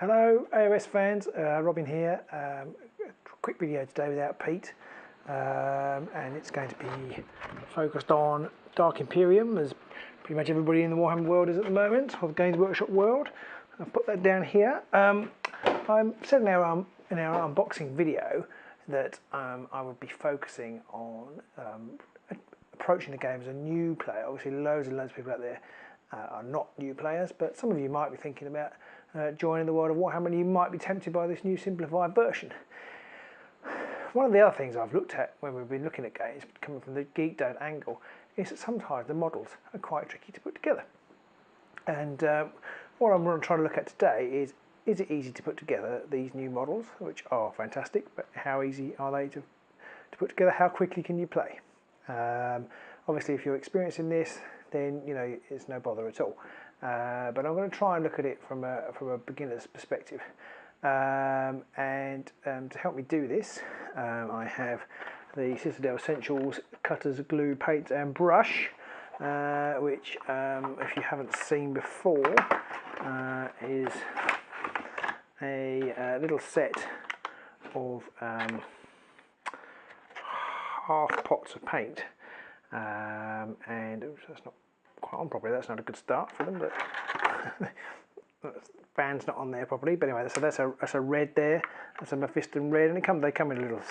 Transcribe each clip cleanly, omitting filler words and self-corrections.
Hello AOS fans, Robin here. Quick video today without Pete, and it's going to be focused on Dark Imperium, as pretty much everybody in the Warhammer world is at the moment, or the Games Workshop world. I've put that down here. I said in our unboxing video that I would be focusing on approaching the game as a new player. Obviously loads and loads of people out there are not new players, but some of you might be thinking about joining the world of Warhammer, and you might be tempted by this new simplified version. One of the other things I've looked at when we've been looking at games, coming from the geeked out angle, is that sometimes the models are quite tricky to put together. And what I'm going to try to look at today is it easy to put together these new models, which are fantastic, but how easy are they to put together? How quickly can you play? Obviously, if you're experiencing this, then you know it's no bother at all. But I'm going to try and look at it from a beginner's perspective. And to help me do this, I have the Citadel Essentials cutters, glue, paint and brush, which if you haven't seen before is a little set of half pots of paint, and oops, that's not quite on properly. That's not a good start for them, but the fan's not on there properly. But anyway, so that's a red there. That's a Mephiston red, and they come in a little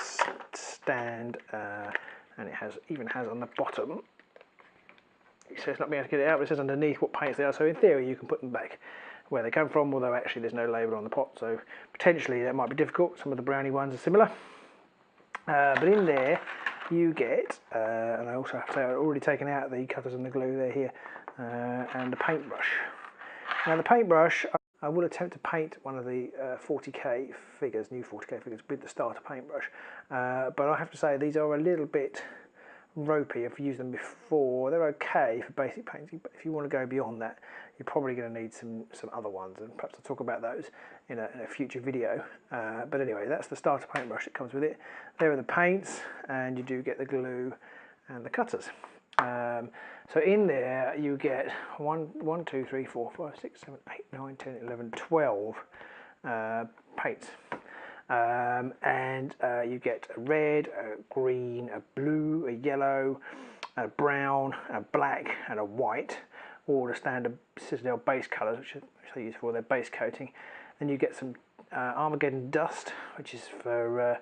stand, and it even has on the bottom. It says not being able to get it out, but it says underneath what paints they are. So in theory, you can put them back where they come from, although actually there's no label on the pot, so potentially that might be difficult. Some of the brownie ones are similar, but in there you get, and I also have to say I've already taken out the cutters and the glue, they're here, and the paintbrush. Now the paintbrush, I will attempt to paint one of the 40K figures, new 40K figures, with the starter paintbrush, but I have to say these are a little bit ropey. I've used them before. They're okay for basic painting, but if you want to go beyond that, you're probably going to need some other ones, and perhaps I'll talk about those in a future video. But anyway, that's the starter paintbrush that comes with it. There are the paints, and you do get the glue and the cutters. So in there you get 1, 2, 3, 4, 5, 6, 7, 8, 9, 10, 11, 12 paints. And you get a red, a green, a blue, a yellow, a brown, a black and a white, all the standard Citadel base colours, which they use for their base coating. Then you get some Armageddon dust, which is for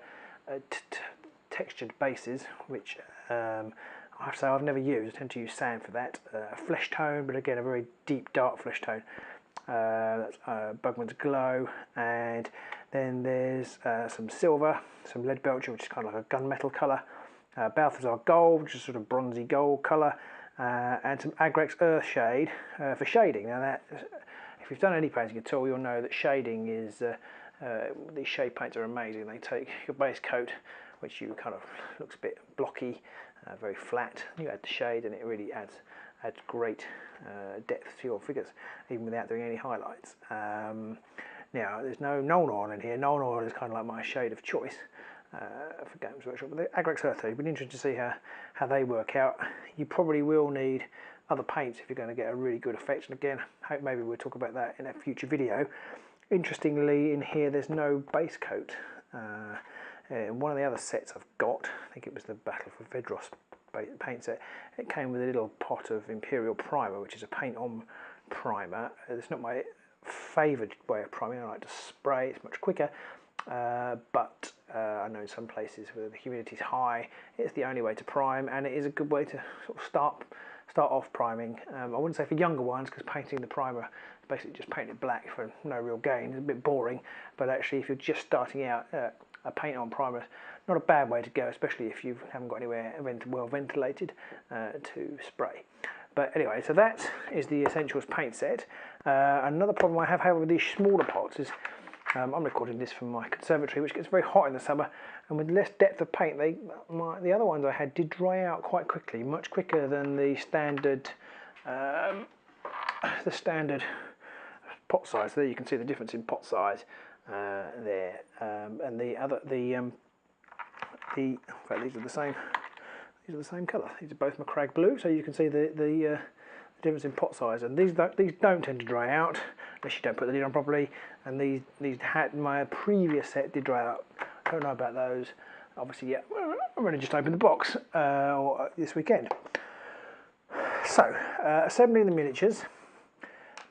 textured bases, which I have to say I've never used. I tend to use sand for that. A flesh tone, but again a very deep dark flesh tone. That's Bugman's Glow, and then there's some silver, some lead belcher, which is kind of like a gunmetal colour, Balthazar Gold, which is sort of bronzy gold colour, and some Agrax Earthshade for shading. Now that, if you've done any painting at all, you'll know that shading is, these shade paints are amazing. They take your base coat, which you kind of looks a bit blocky, very flat, you add the shade and it really adds great depth to your figures, even without doing any highlights. Now, there's no Nuln Oil in here. Nuln Oil is kind of like my shade of choice for Games Workshop. But the Agrax Earth, it'd be interesting to see how they work out. You probably will need other paints if you're going to get a really good effect. And again, hope maybe we'll talk about that in a future video. Interestingly, in here, there's no base coat. In one of the other sets I've got, I think it was the Battle for Vedros paint set, it came with a little pot of Imperial Primer, which is a paint-on primer. It's not my favoured way of priming. I like to spray, it's much quicker, but I know in some places where the humidity is high, it's the only way to prime, and it is a good way to sort of start off priming. I wouldn't say for younger ones, because painting the primer, basically just paint it black for no real gain, it's a bit boring, but actually if you're just starting out, a paint-on primer, not a bad way to go, especially if you haven't got anywhere well ventilated to spray. But anyway, so that is the Essentials paint set. Another problem I have with these smaller pots is I'm recording this from my conservatory, which gets very hot in the summer, and with less depth of paint, the other ones I had did dry out quite quickly, much quicker than the standard pot size. There you can see the difference in pot size there, and in fact these are the same. These are the same colour. These are both Macragge blue, so you can see the the difference in pot size. And these don't tend to dry out unless you don't put the lid on properly. And these had my previous set did dry out. I don't know about those. Obviously, yeah, I'm going to just open the box this weekend. So, assembling the miniatures.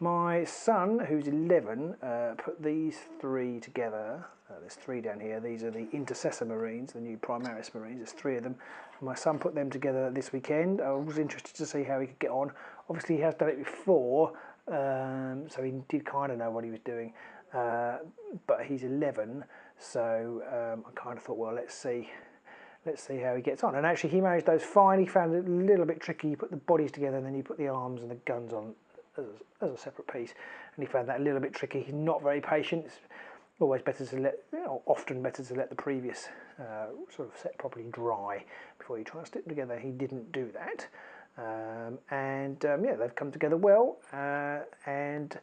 My son, who's 11, put these 3 together. There's 3 down here. These are the Intercessor Marines, the new Primaris Marines. There's 3 of them. My son put them together this weekend. I was interested to see how he could get on. Obviously, he has done it before, so he did kind of know what he was doing. But he's 11, so I kind of thought, well, let's see how he gets on. And actually, he managed those fine. He found it a little bit tricky. You put the bodies together, and then you put the arms and the guns on as a separate piece, and he found that a little bit tricky. He's not very patient. It's always better to often better to let the previous sort of set properly dry before you try and stick them together. He didn't do that, yeah, they've come together well, and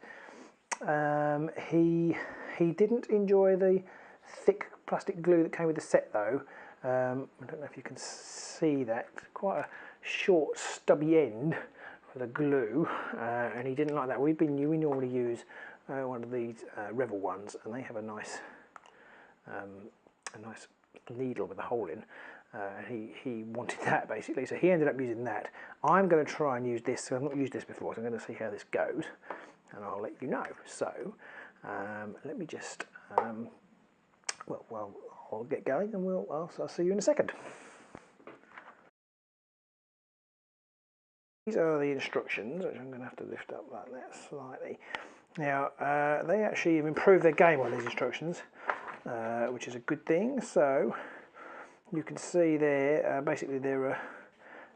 he didn't enjoy the thick plastic glue that came with the set though. I don't know if you can see that, quite a short stubby end for the glue, and he didn't like that. We normally use one of these Revel ones, and they have a nice needle with a hole in. He wanted that basically, so he ended up using that. I'm going to try and use this. So I've not used this before, so I'm going to see how this goes, and I'll let you know. So let me just well, I'll get going, and I'll see you in a second. These are the instructions, which I'm going to have to lift up like that slightly. Now, they actually have improved their game on these instructions, which is a good thing. So, you can see there, basically there are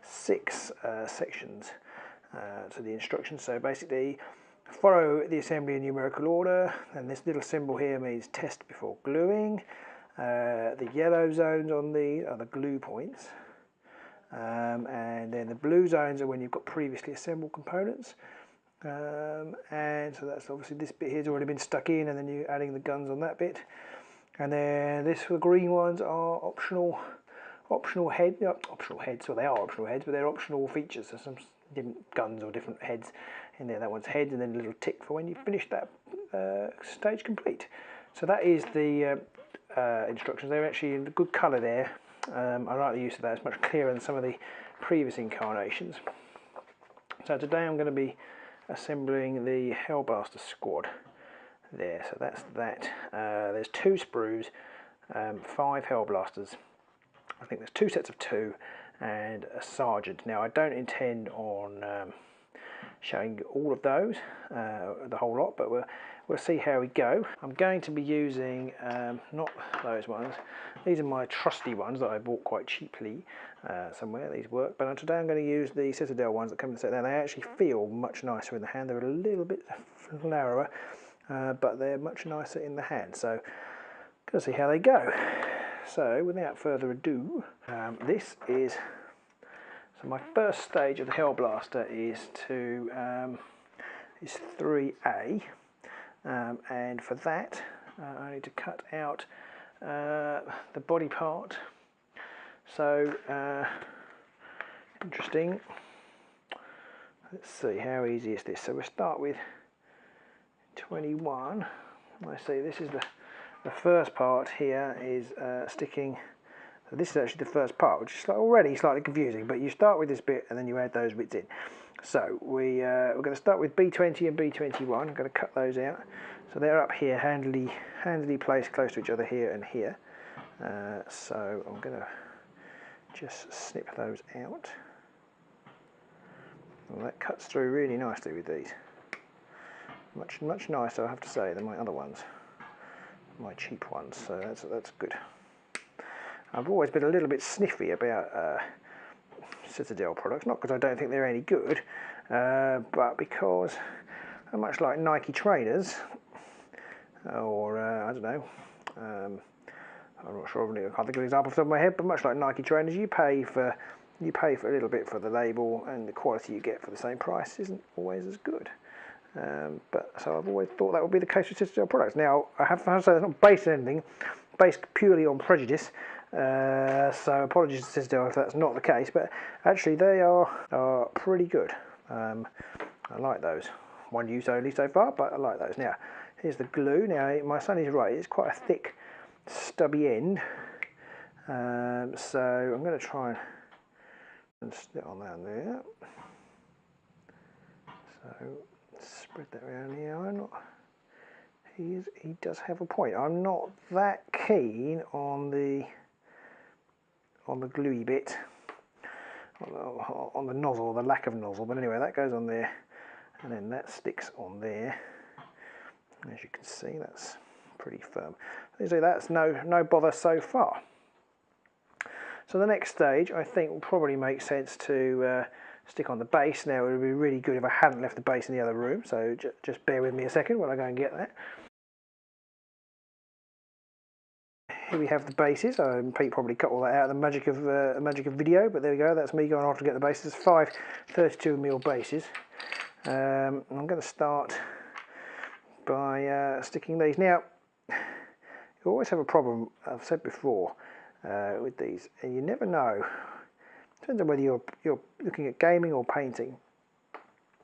6 sections to the instructions. So basically, follow the assembly in numerical order, and this little symbol here means test before gluing. The yellow zones on these are the glue points. And then the blue zones are when you've got previously assembled components, and so that's obviously this bit here has already been stuck in, and then you're adding the guns on that bit. And then the green ones are optional heads. Well, they are optional heads, but they're optional features. There's some different guns or different heads in there. That one's heads, and then a little tick for when you finish that stage complete. So that is the instructions. They're actually in good colour there. I like the use of that. It's much clearer than some of the previous incarnations. So today I'm going to be assembling the Hellblaster squad there. So that's that. There's 2 sprues, 5 Hellblasters. I think there's 2 sets of 2 and a sergeant. Now I don't intend on showing all of those, the whole lot, but we'll see how we go. I'm going to be using not those ones. These are my trusty ones that I bought quite cheaply somewhere. These work, but today I'm going to use the Citadel ones that come in the set. Now they actually feel much nicer in the hand. They're a little bit narrower, but they're much nicer in the hand. So going to see how they go. So without further ado, this is. So my first stage of the Hellblaster is 3A, and for that I need to cut out the body part. So interesting. Let's see, how easy is this? So we'll start with 21. I see this is the first part here is sticking. So this is actually the first part, which is already slightly confusing, but you start with this bit and then you add those bits in. So we're going to start with B20 and B21. I'm going to cut those out. So they're up here, handily placed close to each other here and here. So I'm going to just snip those out. Well, that cuts through really nicely with these. Much nicer, I have to say, than my other ones, my cheap ones. So that's good. I've always been a little bit sniffy about Citadel products, not because I don't think they're any good, but because much like Nike trainers, or I don't know, I'm not sure, I can't think of an example off the top of my head, but much like Nike trainers, you pay for a little bit for the label, and the quality you get for the same price isn't always as good. But so I've always thought that would be the case with Citadel products. Now I have to say, it's not based on anything, based purely on prejudice. So apologies to Citadel if that's not the case, but actually they are pretty good. I like those. One use only so far, but I like those. Now, here's the glue. Now, my son is right, it's quite a thick, stubby end. So I'm going to try and stick on down there. So spread that around here. I'm not. He does have a point. I'm not that keen on the gluey bit, on the nozzle, the lack of nozzle. But anyway, that goes on there, and then that sticks on there. As you can see, that's pretty firm. So that's no bother so far. So the next stage, I think, will probably make sense to stick on the base. Now, it would be really good if I hadn't left the base in the other room, so just bear with me a second while I go and get that. Here we have the bases. Pete probably cut all that out of the magic of video, but there we go. That's me going off to get the bases. 5 32mm bases. I'm going to start by sticking these. Now, you always have a problem, I've said before, with these, and you never know. Depends on whether you're looking at gaming or painting.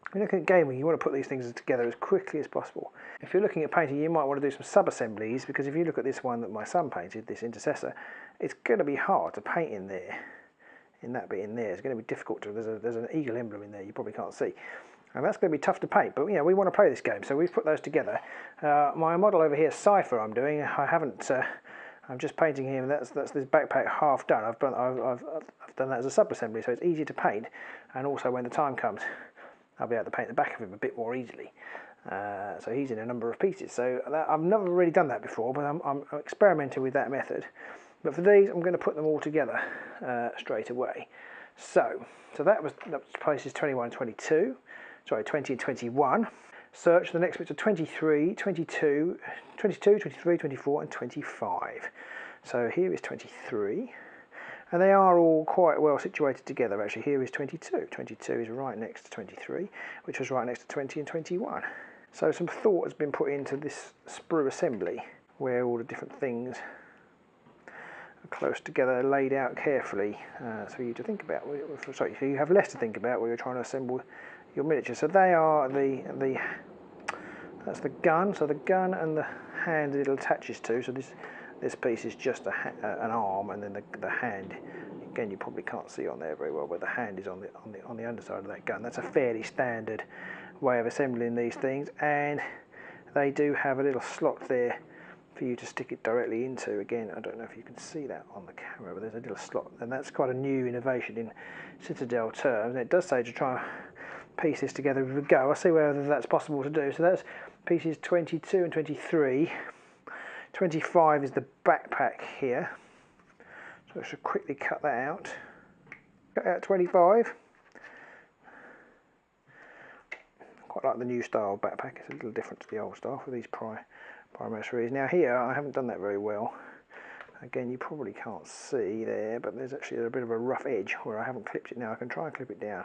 If you're looking at gaming, you want to put these things together as quickly as possible. If you're looking at painting, you might want to do some sub-assemblies, because if you look at this one that my son painted, this intercessor, it's going to be hard to paint in there. In that bit in there, it's going to be difficult to. There's an eagle emblem in there you probably can't see, and that's going to be tough to paint. But we want to play this game, so we've put those together. My model over here, Cypher, I'm doing. I haven't. I'm just painting him. That's this backpack half done. I've done that as a sub-assembly, so it's easier to paint, and also when the time comes, I'll be able to paint the back of him a bit more easily. So he's in a number of pieces. So I've never really done that before, but I'm experimenting with that method. But for these, I'm going to put them all together straight away. So that was places 21, 22. Sorry, 20 and 21. Search, the next bits are 23, 22, 22, 23, 24 and 25. So here is 23. And they are all quite well situated together. Actually, here is 22. 22 is right next to 23, which was right next to 20 and 21. So some thought has been put into this sprue assembly, where all the different things are close together, laid out carefully, for you to think about. Sorry, so you have less to think about when you're trying to assemble your miniature. So they are that's the gun. So the gun and the hand it attaches to. So this piece is just an arm, and then the hand, again, you probably can't see on there very well, but the hand is on the underside of that gun. That's a fairly standard way of assembling these things, and they do have a little slot there for you to stick it directly into. Again, I don't know if you can see that on the camera, but there's a little slot, and that's quite a new innovation in Citadel terms. And it does say to try and piece this together with a go. I'll see whether that's possible to do. So that's pieces 22 and 23. 25 is the backpack here, so I should quickly cut that out. Cut out 25. Quite like the new style backpack. It's a little different to the old style for these Primaris. Now here, I haven't done that very well. Again, you probably can't see there, but there's actually a bit of a rough edge where I haven't clipped it. Now I can try and clip it down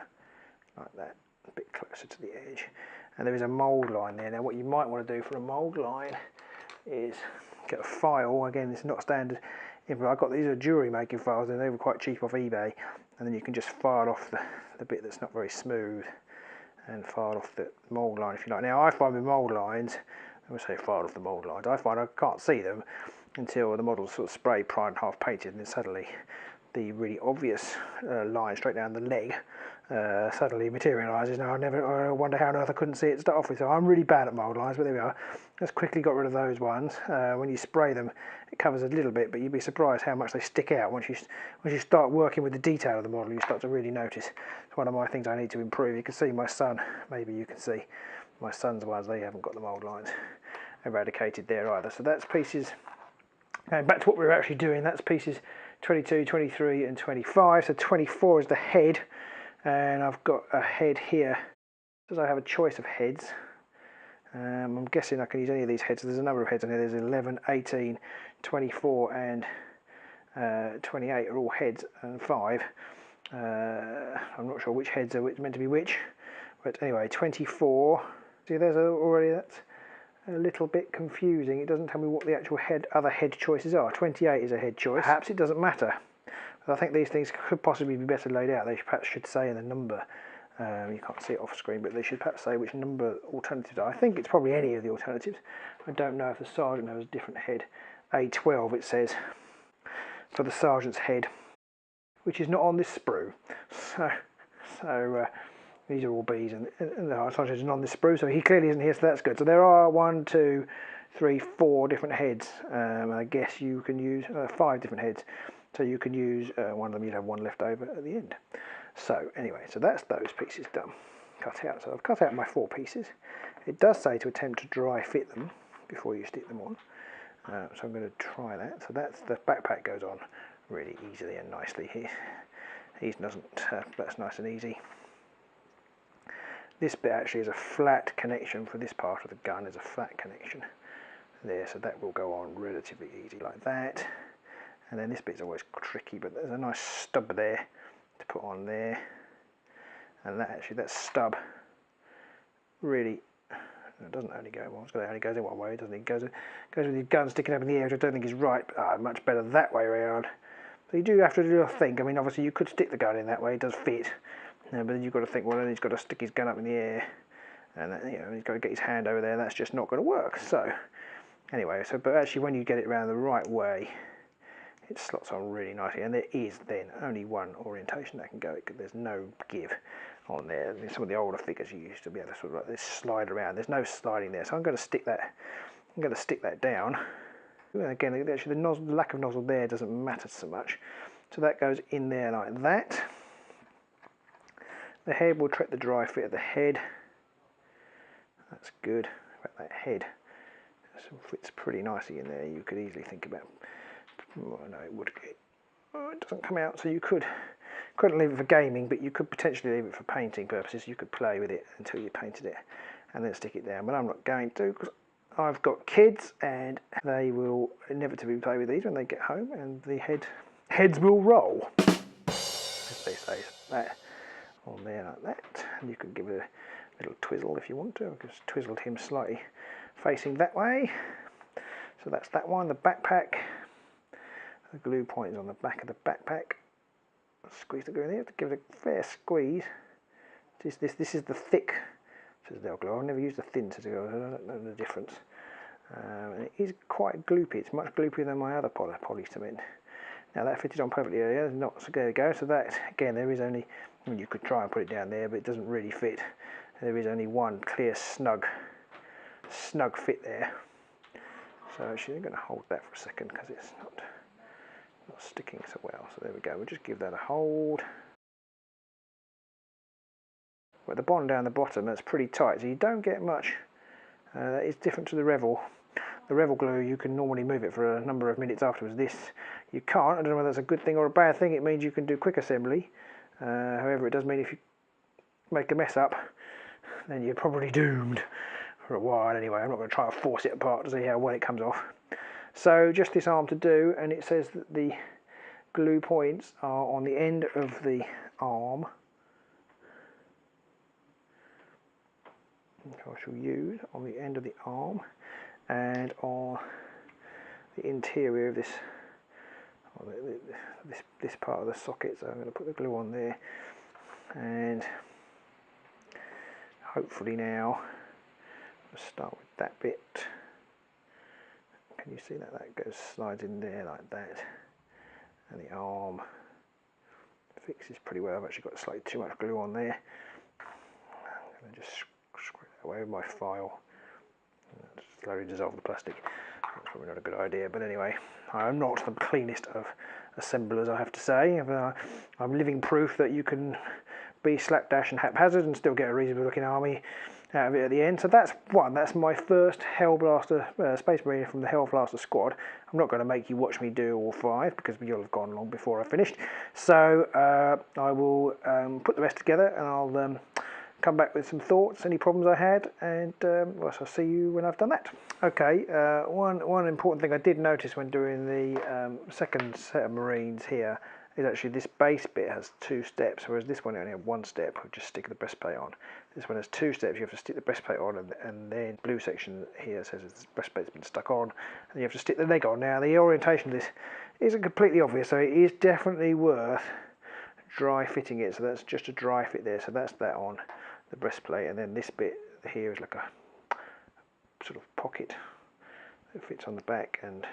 like that, a bit closer to the edge. And there is a mould line there. Now what you might want to do for a mould line is get a file. Again, it's not standard. I got these are jewellery making files, and they were quite cheap off eBay. And then you can just file off the bit that's not very smooth, and file off the mould line if you like. Now I find with mould lines, I would say file off the mould lines, I find I can't see them until the model's sort of sprayed, primed, half painted, and then suddenly the really obvious line straight down the leg suddenly materialises. Now I wonder how on earth I couldn't see it to start off with. So I'm really bad at mould lines, but there we are. Just quickly got rid of those ones. When you spray them, it covers a little bit, but you'd be surprised how much they stick out. Once you start working with the detail of the model, you start to really notice. It's one of my things I need to improve. You can see my son, maybe you can see my son's ones, they haven't got the mould lines eradicated there either. So that's pieces, going back to what we were actually doing, that's pieces 22, 23 and 25. So 24 is the head, and I've got a head here. Does I have a choice of heads? I'm guessing I can use any of these heads. So there's a number of heads on here. There's 11, 18, 24 and 28 are all heads, and 5. I'm not sure which heads are meant to be which, but anyway, 24. See, there's already, that's a little bit confusing. It doesn't tell me what the actual other head choices are. 28 is a head choice. Perhaps it doesn't matter. But I think these things could possibly be better laid out. They perhaps should say in the number You can't see it off screen, but they should perhaps say which number alternatives are. I think it's probably any of the alternatives. I don't know if the sergeant has a different head. A12 it says for the sergeant's head, which is not on this sprue. So these are all Bs, and the sergeant isn't on this sprue, so he clearly isn't here, so that's good. So there are 1, 2, 3, 4 different heads. I guess you can use 5 different heads. So you can use one of them, you'd have one left over at the end. So anyway, so that's those pieces done, cut out. So I've cut out my 4 pieces. It does say to attempt to dry fit them before you stick them on. So I'm going to try that. So that's the backpack goes on really easily and nicely here. That's nice and easy. This bit actually is a flat connection for this part of the gun, is a flat connection there, so that will go on relatively easy like that. And then this bit's always tricky, but there's a nice stub there to put on there. And that stub really, it doesn't only go one, it only goes in one way, doesn't it? It goes with your gun sticking up in the air, which I don't think is right, but much better that way around. So you do have to do a think. I mean, obviously you could stick the gun in that way, it does fit. But then you've got to think, well, then he's got to stick his gun up in the air, and he's got to get his hand over there. That's just not going to work. So anyway, but actually when you get it around the right way, it slots on really nicely, and there is then only one orientation that can go. There's no give on there. Some of the older figures you used to be able to sort of like this slide around. There's no sliding there, so I'm going to stick that down. And again, actually the lack of nozzle there doesn't matter so much. So that goes in there like that. The head will track the dry fit of the head. That's good. That head fits pretty nicely in there. You could easily think about. Well, no, it doesn't come out. So you couldn't leave it for gaming, but you could potentially leave it for painting purposes. You could play with it until you painted it, and then stick it down. But I'm not going to, because I've got kids, and they will inevitably play with these when they get home, and the heads will roll, as they say. That on there like that, and you could give it a little twizzle if you want to. I've just twizzled him slightly facing that way. So that's that one. The backpack, the glue point is on the back of the backpack. Squeeze the glue in there, to give it a fair squeeze. This is the thick citadel glue. I've never used the thin citadel, so I don't know the difference. And it is quite gloopy. It's much gloopier than my other poly cement. Now that fitted on perfectly earlier, not, so there we go. So that, again, there is only, you could try and put it down there, but it doesn't really fit. There is only one clear snug fit there. So actually I'm going to hold that for a second because it's not sticking so well. So there we go, we'll just give that a hold. But the bond down the bottom, that's pretty tight, so you don't get much. That is different to the Revel. The Revel glue, you can normally move it for a number of minutes afterwards. This, you can't. I don't know whether that's a good thing or a bad thing. It means you can do quick assembly. However, it does mean if you make a mess up, then you're probably doomed for a while anyway. I'm not going to try and force it apart to see how well it comes off. So just this arm to do, and it says that the glue points are on the end of the arm, which I shall use on the end of the arm, and on the interior of this part of the socket. So I'm going to put the glue on there, and hopefully now we'll start with that bit. Can you see that? That slides in there like that, and the arm fixes pretty well. I've actually got slightly too much glue on there. I'm going to just screw that away with my file. Just slowly dissolve the plastic. That's probably not a good idea, but anyway, I'm not the cleanest of assemblers, I have to say. I'm living proof that you can be slapdash and haphazard and still get a reasonable looking army out of it at the end. So that's one. That's my first Hellblaster Space Marine from the Hellblaster squad. I'm not going to make you watch me do all 5 because you'll have gone long before I finished. So I will put the rest together, and I'll come back with some thoughts, any problems I had, and well, I'll see you when I've done that. Okay, one important thing I did notice when doing the second set of Marines here is actually this base bit has 2 steps, whereas this one only had 1 step of just stick the breastplate on. This one has 2 steps. You have to stick the breastplate on, and then blue section here says the breastplate's been stuck on, and you have to stick the leg on. Now the orientation of this isn't completely obvious, so it is definitely worth dry fitting it, so that's just a dry fit there, so that's that on the breastplate, and then this bit here is like a sort of pocket that fits on the back, and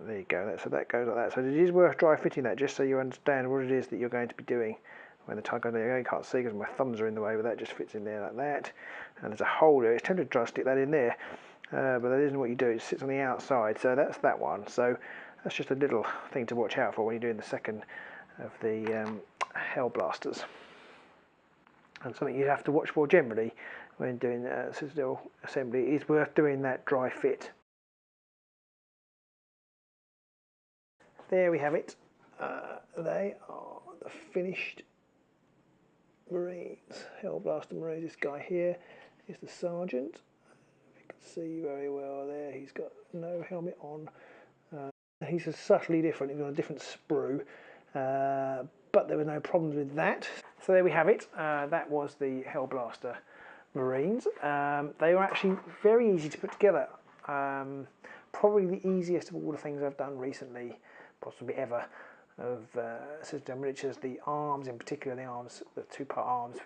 there you go, so that goes like that. So it is worth dry fitting that, just so you understand what it is that you're going to be doing when the time goes there. You can't see because my thumbs are in the way, but that just fits in there like that, and there's a hole there. It's tempted to try to stick that in there, but that isn't what you do. It sits on the outside, so that's that one. So that's just a little thing to watch out for when you're doing the second of the Hell Blasters, and something you have to watch for generally when doing Citadel assembly. It is worth doing that dry fit. There we have it. They are the finished Marines, Hellblaster Marines. This guy here is the sergeant. You can see very well there. He's got no helmet on. He's subtly different. He's got a different sprue, but there were no problems with that. So there we have it. That was the Hellblaster Marines. They were actually very easy to put together. Probably the easiest of all the things I've done recently, possibly ever, of Citadel miniatures. The arms, in particular, the two-part arms,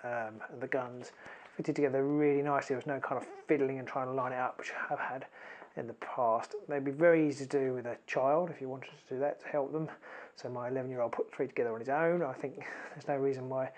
and the guns fitted together really nicely. There was no kind of fiddling and trying to line it up, which I have had in the past. They'd be very easy to do with a child if you wanted to do that to help them. So my 11-year-old put 3 together on his own. I think there's no reason why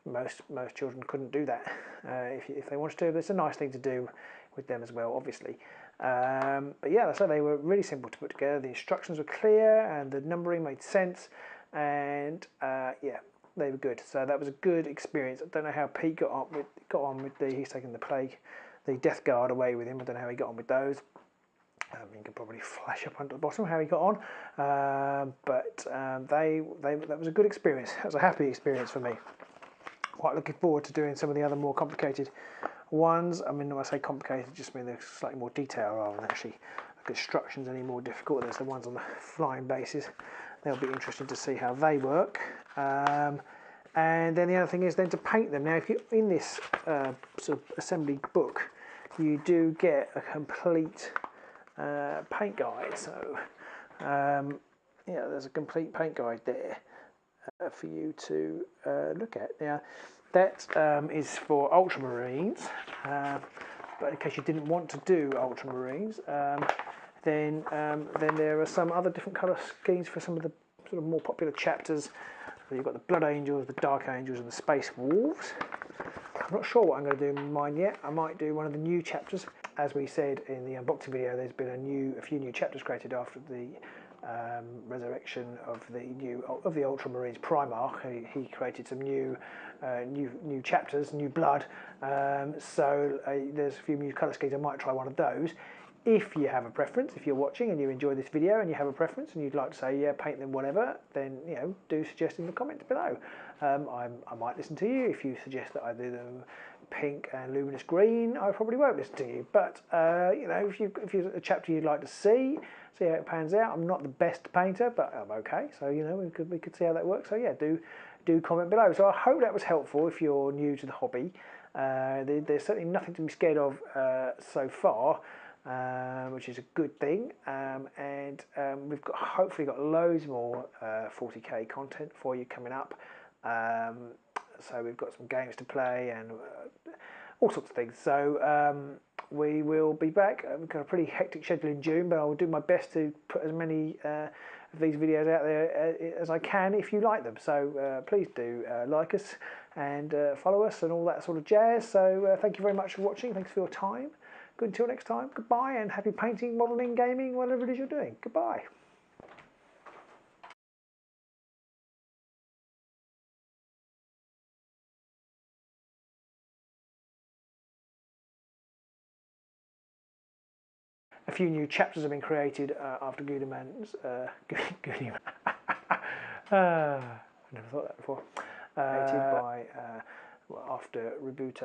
most children couldn't do that if they wanted to. But it's a nice thing to do with them as well, obviously. But yeah, so they were really simple to put together. The instructions were clear and the numbering made sense, and yeah, they were good. So that was a good experience. I don't know how Pete got on with he's taken the Death Guard away with him. I don't know how he got on with those. You can probably flash up onto the bottom how he got on, but that was a good experience. That was a happy experience for me. Quite looking forward to doing some of the other more complicated ones. I mean, when I say complicated, just mean they're slightly more detailed rather than actually the constructions any more difficult. There's the ones on the flying bases. They'll be interesting to see how they work. And then the other thing is then to paint them. Now, if you're in this sort of assembly book, you do get a complete paint guide. So yeah, there's a complete paint guide there for you to look at. Now, that is for Ultramarines, but in case you didn't want to do Ultramarines, then there are some other different colour schemes for some of the sort of more popular chapters. So you've got the Blood Angels, the Dark Angels, and the Space Wolves. I'm not sure what I'm going to do in mine yet. I might do one of the new chapters. As we said in the unboxing video, there's been a few new chapters created after the resurrection of the Ultramarines Primarch. He created some new chapters, new blood. So there's a few new colour schemes. I might try one of those. If you have a preference, if you're watching and you enjoy this video and you have a preference and you'd like to say, yeah, paint them whatever, then do suggest in the comments below. I might listen to you. If you suggest that I do them pink and luminous green, I probably won't listen to you. But if you've a chapter you'd like to see how it pans out. I'm not the best painter, but I'm okay. So we could see how that works. So yeah, do comment below. So I hope that was helpful if you're new to the hobby. There's certainly nothing to be scared of so far. Which is a good thing, and we've hopefully got loads more 40k content for you coming up. So we've got some games to play and all sorts of things. So we will be back. We've got a pretty hectic schedule in June, but I will do my best to put as many of these videos out there as I can if you like them. So please do like us and follow us and all that sort of jazz. So thank you very much for watching. Thanks for your time. Good, until next time, goodbye, and happy painting, modelling, gaming, whatever it is you're doing. Goodbye. A few new chapters have been created after Gudeman's... Gudeman. I never thought that before. Created by... after Reboot